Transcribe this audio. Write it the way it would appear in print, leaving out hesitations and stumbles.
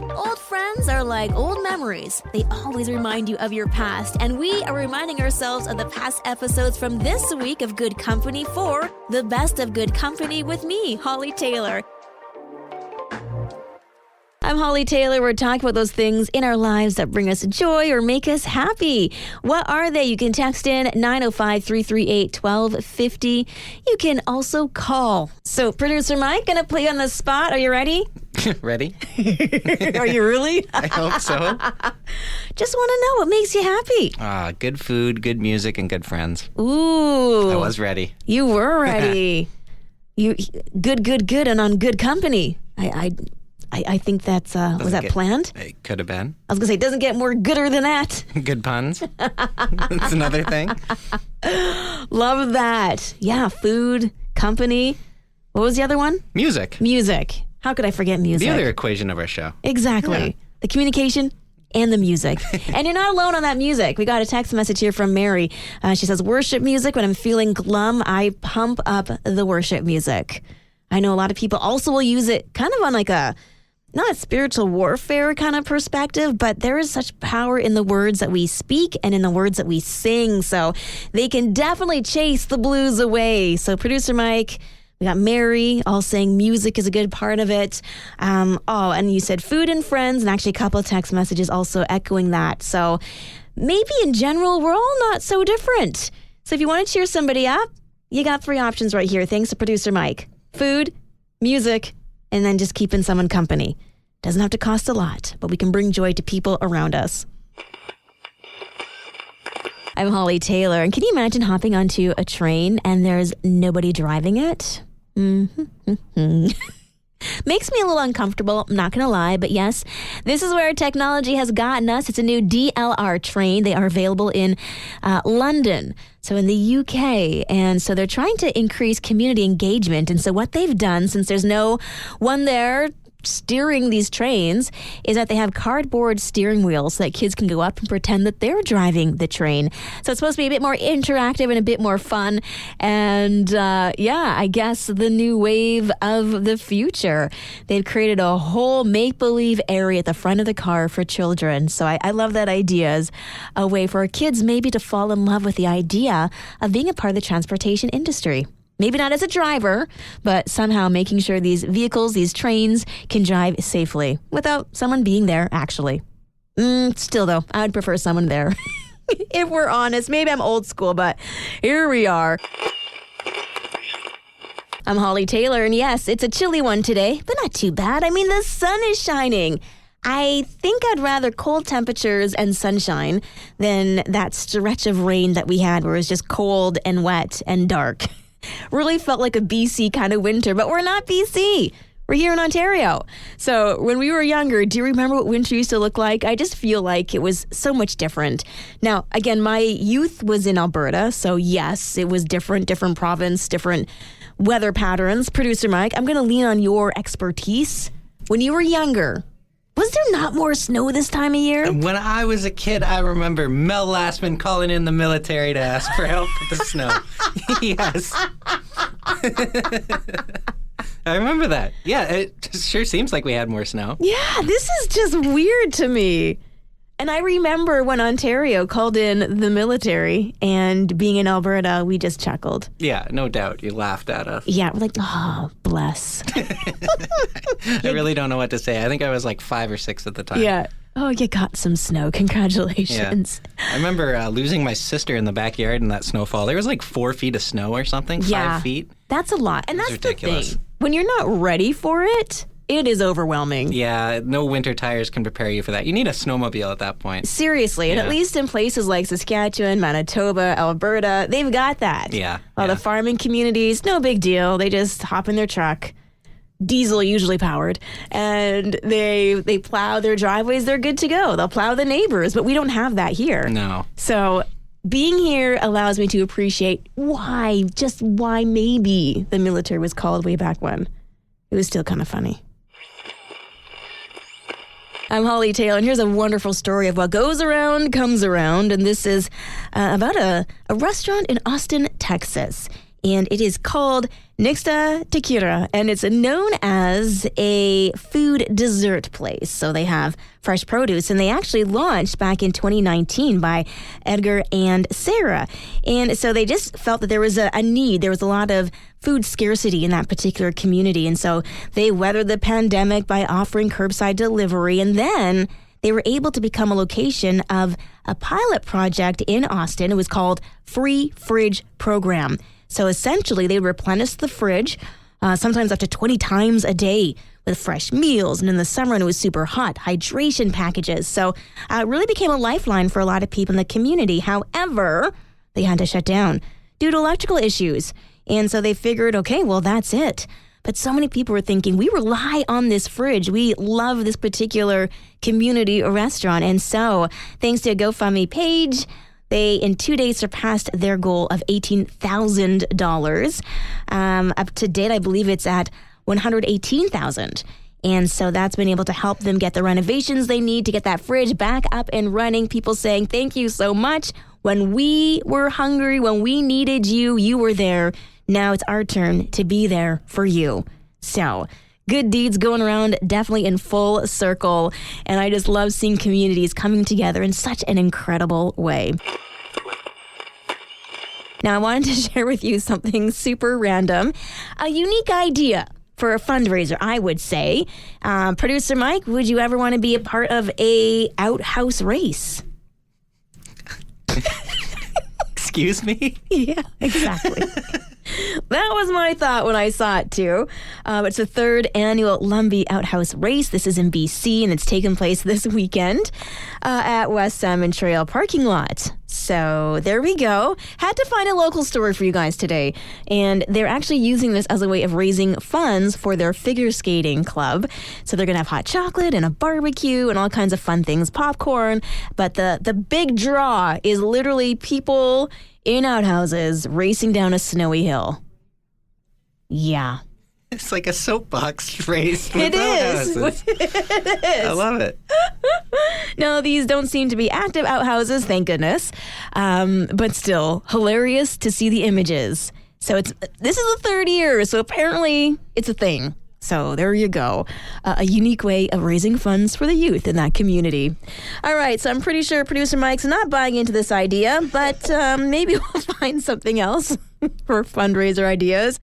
Old friends are like old memories. They always remind you of your past, and we are reminding ourselves of the past episodes from this week of Good Company for the best of Good Company with me, Holly Taylor. I'm Holly Taylor. We're talking about those things in our lives that bring us joy or make us happy. What are they? You can text in 905-338-1250. You can also call. So, producer Mike, going to play on the spot. Are you ready? Ready? Are you really? I hope so. Just want to know what makes you happy. Good food, good music, and good friends. Ooh. I was ready. You were ready. You good, and on Good Company. I think that's, was that planned? It could have been. I was going to say, it doesn't get more gooder than that. Good puns. That's another thing. Love that. Yeah, food, company. What was the other one? Music. Music. How could I forget music? The other equation of our show. Exactly. Yeah. The communication and the music. And you're not alone on that music. We got a text message here from Mary. She says, worship music. When I'm feeling glum, I pump up the worship music. I know a lot of people also will use it kind of on like a, not a spiritual warfare kind of perspective, but there is such power in the words that we speak and in the words that we sing. So they can definitely chase the blues away. So producer Mike, we got Mary all saying music is a good part of it. And you said food and friends, and actually a couple of text messages also echoing that. So maybe in general, we're all not so different. So if you want to cheer somebody up, you got 3 options right here. Thanks to producer Mike. Food, music, and then just keeping someone company. Doesn't have to cost a lot, but we can bring joy to people around us. I'm Holly Taylor, and can you imagine hopping onto a train and there's nobody driving it? Makes me a little uncomfortable, I'm not going to lie, but yes, this is where technology has gotten us. It's a new DLR train. They are available in London, so in the UK, and so they're trying to increase community engagement, and so what they've done, since there's no one there steering these trains, is that they have cardboard steering wheels so that kids can go up and pretend that they're driving the train. So it's supposed to be a bit more interactive and a bit more fun. And I guess the new wave of the future. They've created a whole make-believe area at the front of the car for children. So I love that idea as a way for our kids maybe to fall in love with the idea of being a part of the transportation industry. Maybe not as a driver, but somehow making sure these vehicles, these trains, can drive safely without someone being there, actually. Still, though, I would prefer someone there. If we're honest, maybe I'm old school, but here we are. I'm Holly Taylor, and yes, it's a chilly one today, but not too bad. I mean, the sun is shining. I think I'd rather cold temperatures and sunshine than that stretch of rain that we had where it was just cold and wet and dark. Really felt like a BC kind of winter, but we're not BC. We're here in Ontario. So when we were younger, do you remember what winter used to look like? I just feel like it was so much different. Now, again, my youth was in Alberta, so yes, it was different province, different weather patterns. Producer Mike, I'm going to lean on your expertise. When you were younger, was there not more snow this time of year? When I was a kid, I remember Mel Lastman calling in the military to ask for help with the snow. Yes. I remember that. Yeah, it sure seems like we had more snow. Yeah, this is just weird to me. And I remember when Ontario called in the military, and being in Alberta, we just chuckled. Yeah, no doubt. You laughed at us. Yeah, we're like, oh, bless. I really don't know what to say. I think I was like 5 or 6 at the time. Yeah. Oh, you got some snow. Congratulations. Yeah. I remember losing my sister in the backyard in that snowfall. There was like 4 feet of snow or something, 5 feet. That's a lot. And that's ridiculous. The thing. When you're not ready for it, it is overwhelming. Yeah, no winter tires can prepare you for that. You need a snowmobile at that point. Seriously, and at least in places like Saskatchewan, Manitoba, Alberta, they've got that. Yeah. The farming communities, no big deal. They just hop in their truck, diesel usually powered, and they plow their driveways. They're good to go. They'll plow the neighbors, but we don't have that here. No. So being here allows me to appreciate why maybe the military was called way back when. It was still kind of funny. I'm Holly Taylor, and here's a wonderful story of what goes around comes around, and this is about a restaurant in Austin, Texas. and it is called Nixta Tequila, and it's known as a food dessert place. So they have fresh produce, and they actually launched back in 2019 by Edgar and Sarah. And so they just felt that there was a need. There was a lot of food scarcity in that particular community, and so they weathered the pandemic by offering curbside delivery, and then they were able to become a location of a pilot project in Austin. It was called Free Fridge Program. So essentially, they replenish the fridge, sometimes up to 20 times a day with fresh meals. And in the summer, when it was super hot, hydration packages. So it really became a lifeline for a lot of people in the community. However, they had to shut down due to electrical issues. And so they figured, okay, well, that's it. But so many people were thinking, we rely on this fridge. We love this particular community restaurant. And so thanks to a GoFundMe page, they in 2 days surpassed their goal of $18,000. Up to date, I believe it's at $118,000. And so that's been able to help them get the renovations they need to get that fridge back up and running. People saying, thank you so much. When we were hungry, when we needed you, you were there. Now it's our turn to be there for you. So good deeds going around, definitely in full circle. And I just love seeing communities coming together in such an incredible way. Now, I wanted to share with you something super random, a unique idea for a fundraiser, I would say. Producer Mike, would you ever want to be a part of a outhouse race? Excuse me? Yeah, exactly. That was my thought when I saw it, too. It's the third annual Lumbee Outhouse Race. This is in BC, and it's taking place this weekend at West Salmon Trail parking lot. So there we go. Had to find a local story for you guys today. And they're actually using this as a way of raising funds for their figure skating club. So they're going to have hot chocolate and a barbecue and all kinds of fun things, popcorn. But the big draw is literally people in outhouses racing down a snowy hill. Yeah. It's like a soapbox race. It is. It is. I love it. No, these don't seem to be active outhouses, thank goodness. But still, hilarious to see the images. So this is the third year, so apparently it's a thing. So there you go. A unique way of raising funds for the youth in that community. All right, so I'm pretty sure Producer Mike's not buying into this idea, but maybe we'll find something else for fundraiser ideas.